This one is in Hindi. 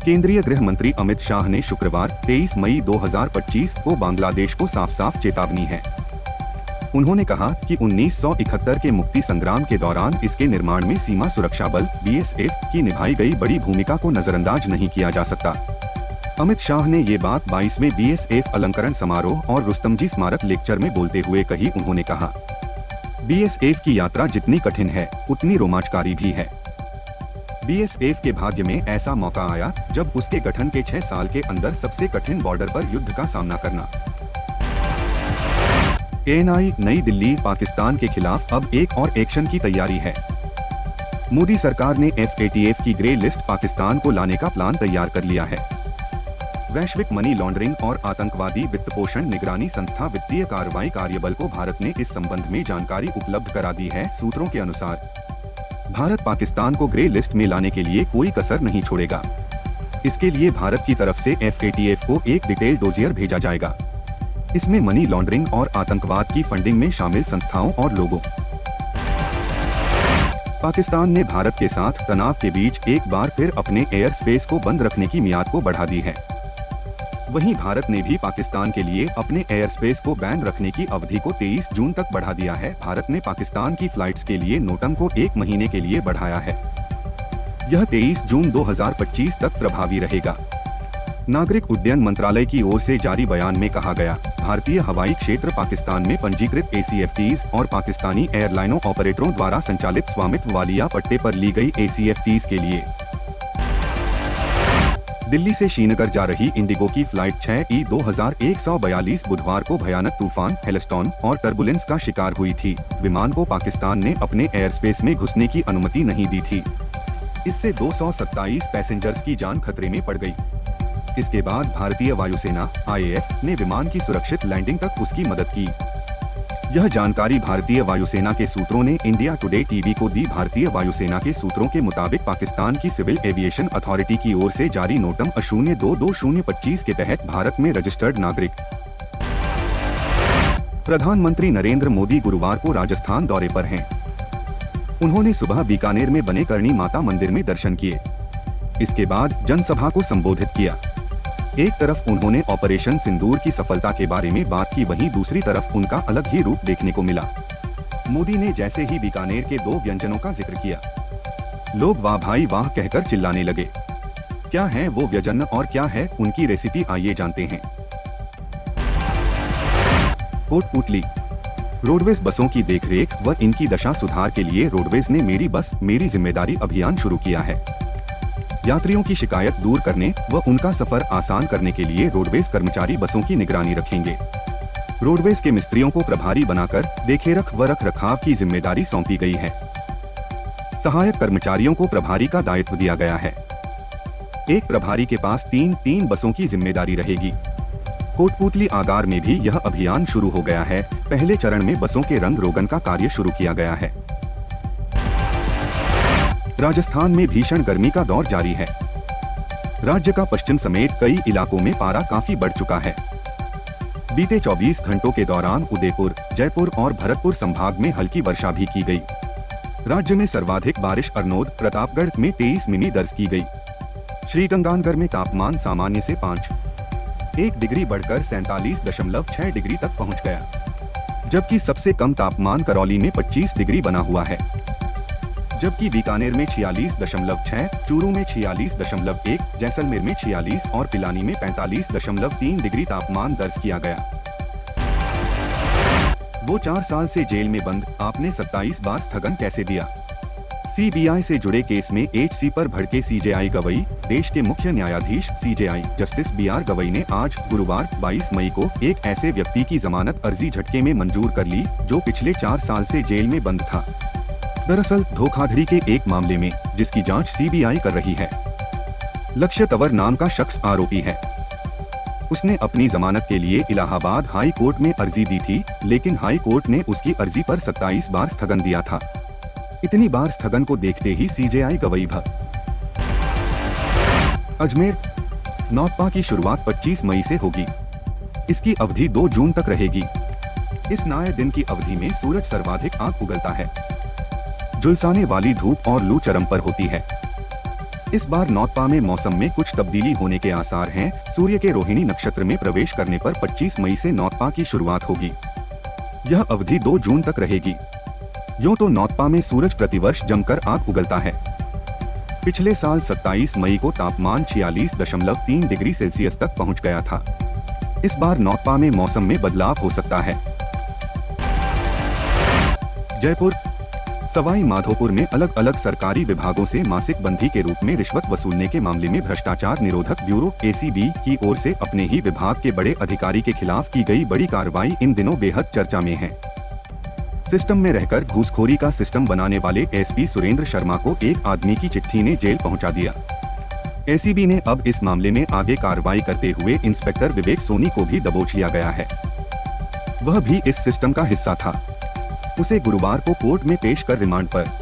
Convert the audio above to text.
केंद्रीय गृह मंत्री अमित शाह ने शुक्रवार 23 मई 2025 को बांग्लादेश को साफ साफ चेतावनी है। उन्होंने कहा कि 1971 के मुक्ति संग्राम के दौरान इसके निर्माण में सीमा सुरक्षा बल BSF की निभाई गई बड़ी भूमिका को नजरअंदाज नहीं किया जा सकता। अमित शाह ने ये बात 22वें BSF अलंकरण समारोह और रुस्तमजी स्मारक लेक्चर में बोलते हुए कही। उन्होंने कहा, BSF की यात्रा जितनी कठिन है उतनी रोमांचकारी भी है। BSF के भाग्य में ऐसा मौका आया जब उसके गठन के 6 साल के अंदर सबसे कठिन बॉर्डर पर युद्ध का सामना करना। ANI नई दिल्ली, पाकिस्तान के खिलाफ अब एक और एक्शन की तैयारी है। मोदी सरकार ने FATF की ग्रे लिस्ट पाकिस्तान को लाने का प्लान तैयार कर लिया है। वैश्विक मनी लॉन्ड्रिंग और आतंकवादी वित्तपोषण निगरानी संस्था वित्तीय कार्रवाई कार्यबल को भारत ने इस संबंध में जानकारी उपलब्ध करा दी है। सूत्रों के अनुसार भारत पाकिस्तान को ग्रे लिस्ट में लाने के लिए कोई कसर नहीं छोड़ेगा। इसके लिए भारत की तरफ से FATF को एक डिटेल डोजियर भेजा जाएगा। इसमें मनी लॉन्ड्रिंग और आतंकवाद की फंडिंग में शामिल संस्थाओं और लोगों। पाकिस्तान ने भारत के साथ तनाव के बीच एक बार फिर अपने एयर स्पेस को बंद रखने की मियाद को बढ़ा दी है। वहीं भारत ने भी पाकिस्तान के लिए अपने एयर स्पेस को बैन रखने की अवधि को 23 जून तक बढ़ा दिया है। भारत ने पाकिस्तान की फ्लाइट्स के लिए नोटम को 1 महीने के लिए बढ़ाया है। यह 23 जून 2025 तक प्रभावी रहेगा। नागरिक उड्डयन मंत्रालय की ओर से जारी बयान में कहा गया, भारतीय हवाई क्षेत्र पाकिस्तान में पंजीकृत ACFTs और पाकिस्तानी एयरलाइनों ऑपरेटरों द्वारा संचालित स्वामित्व वाली या पट्टे पर ली गई ACFTs के लिए। दिल्ली से श्रीनगर जा रही इंडिगो की फ्लाइट 6E 2142 बुधवार को भयानक तूफान, हेलस्टॉर्म और टर्बुलेंस का शिकार हुई थी। विमान को पाकिस्तान ने अपने एयर स्पेस में घुसने की अनुमति नहीं दी थी। इससे 227 पैसेंजर्स की जान खतरे में पड़ गई। इसके बाद भारतीय वायुसेना IAF ने विमान की सुरक्षित लैंडिंग तक उसकी मदद की। यह जानकारी भारतीय वायुसेना के सूत्रों ने इंडिया टुडे टीवी को दी। भारतीय वायुसेना के सूत्रों के मुताबिक पाकिस्तान की सिविल एविएशन अथॉरिटी की ओर से जारी नोटम 022-025 के तहत भारत में रजिस्टर्ड नागरिक। प्रधानमंत्री नरेंद्र मोदी गुरुवार को राजस्थान दौरे पर हैं। उन्होंने सुबह बीकानेर में बने करणी माता मंदिर में दर्शन किए। इसके बाद जनसभा को संबोधित किया। एक तरफ उन्होंने ऑपरेशन सिंदूर की सफलता के बारे में बात की, वहीं दूसरी तरफ उनका अलग ही रूप देखने को मिला। मोदी ने जैसे ही बीकानेर के 2 व्यंजनों का जिक्र किया, लोग वाह भाई वाह कहकर चिल्लाने लगे। क्या है वो व्यंजन और क्या है उनकी रेसिपी, आइए जानते हैं। कोटपूतली रोडवेज बसों की देखरेख व इनकी दशा सुधार के लिए रोडवेज ने मेरी बस मेरी जिम्मेदारी अभियान शुरू किया है। यात्रियों की शिकायत दूर करने व उनका सफर आसान करने के लिए रोडवेज कर्मचारी बसों की निगरानी रखेंगे। रोडवेज के मिस्त्रियों को प्रभारी बनाकर देखेरेख व रखरखाव की जिम्मेदारी सौंपी गई है। सहायक कर्मचारियों को प्रभारी का दायित्व दिया गया है। एक प्रभारी के पास 3 बसों की जिम्मेदारी रहेगी। कोटपूतली आगार में भी यह अभियान शुरू हो गया है। पहले चरण में बसों के रंग रोगन का कार्य शुरू किया गया है। राजस्थान में भीषण गर्मी का दौर जारी है। राज्य का पश्चिम समेत कई इलाकों में पारा काफी बढ़ चुका है। बीते 24 घंटों के दौरान उदयपुर, जयपुर और भरतपुर संभाग में हल्की वर्षा भी की गई। राज्य में सर्वाधिक बारिश अरनोद, प्रतापगढ़ में 23 मिमी दर्ज की गई। श्रीगंगानगर में तापमान सामान्य से 5.1 डिग्री बढ़कर 47.6 डिग्री तक पहुंच गया, जबकि सबसे कम तापमान करौली में 25 डिग्री बना हुआ है। जबकि बीकानेर में 46.6, चूरू में 46.1, जैसलमेर में 46 और पिलानी में 45.3 डिग्री तापमान दर्ज किया गया। वो 4 साल से जेल में बंद, आपने 27 बार स्थगन कैसे दिया? CBI से जुड़े केस में HC पर भड़के CJI गवई। देश के मुख्य न्यायाधीश CJI जस्टिस BR गवई ने आज गुरुवार 22 मई को एक ऐसे व्यक्ति की जमानत अर्जी झटके में मंजूर कर ली जो पिछले 4 साल से जेल में बंद था। दरअसल धोखाधड़ी के एक मामले में जिसकी जांच CBI कर रही है। लक्ष्य तंवर नाम का शख्स आरोपी है। उसने अपनी जमानत के लिए इलाहाबाद हाई कोर्ट में अर्जी दी थी, लेकिन हाई कोर्ट ने उसकी अर्जी पर 27 बार स्थगन दिया था। इतनी बार स्थगन को देखते ही CJI गवई भग। अजमेर नौतपा की शुरुआत 25 मई से होगी। इसकी अवधि 2 जून तक रहेगी। इस नए दिन की अवधि में सूरज सर्वाधिक आग उगलता है। झुलसाने वाली धूप और लू चरम पर होती है। इस बार नौतपा में मौसम में कुछ तब्दीली होने के आसार हैं। सूर्य के रोहिणी नक्षत्र में प्रवेश करने पर 25 मई से नौतपा की शुरुआत होगी। यह अवधि 2 जून तक रहेगी। यूं तो नौतपा में सूरज प्रतिवर्ष जमकर आग उगलता है। पिछले साल 27 मई को तापमान 46.3 डिग्री सेल्सियस तक पहुंच गया था। इस बार नौतपा में मौसम में बदलाव हो सकता है। जयपुर सवाई माधोपुर में अलग अलग सरकारी विभागों से मासिक बंधी के रूप में रिश्वत वसूलने के मामले में भ्रष्टाचार निरोधक ब्यूरो (ACB) की ओर से अपने ही विभाग के बड़े अधिकारी के खिलाफ की गई बड़ी कार्रवाई इन दिनों बेहद चर्चा में है। सिस्टम में रहकर घूसखोरी का सिस्टम बनाने वाले SP सुरेंद्र शर्मा को एक आदमी की चिट्ठी ने जेल पहुंचा दिया। ACB ने अब इस मामले में आगे कार्रवाई करते हुए इंस्पेक्टर विवेक सोनी को भी दबोच लिया गया है। वह भी इस सिस्टम का हिस्सा था। उसे गुरुवार को कोर्ट में पेश कर रिमांड पर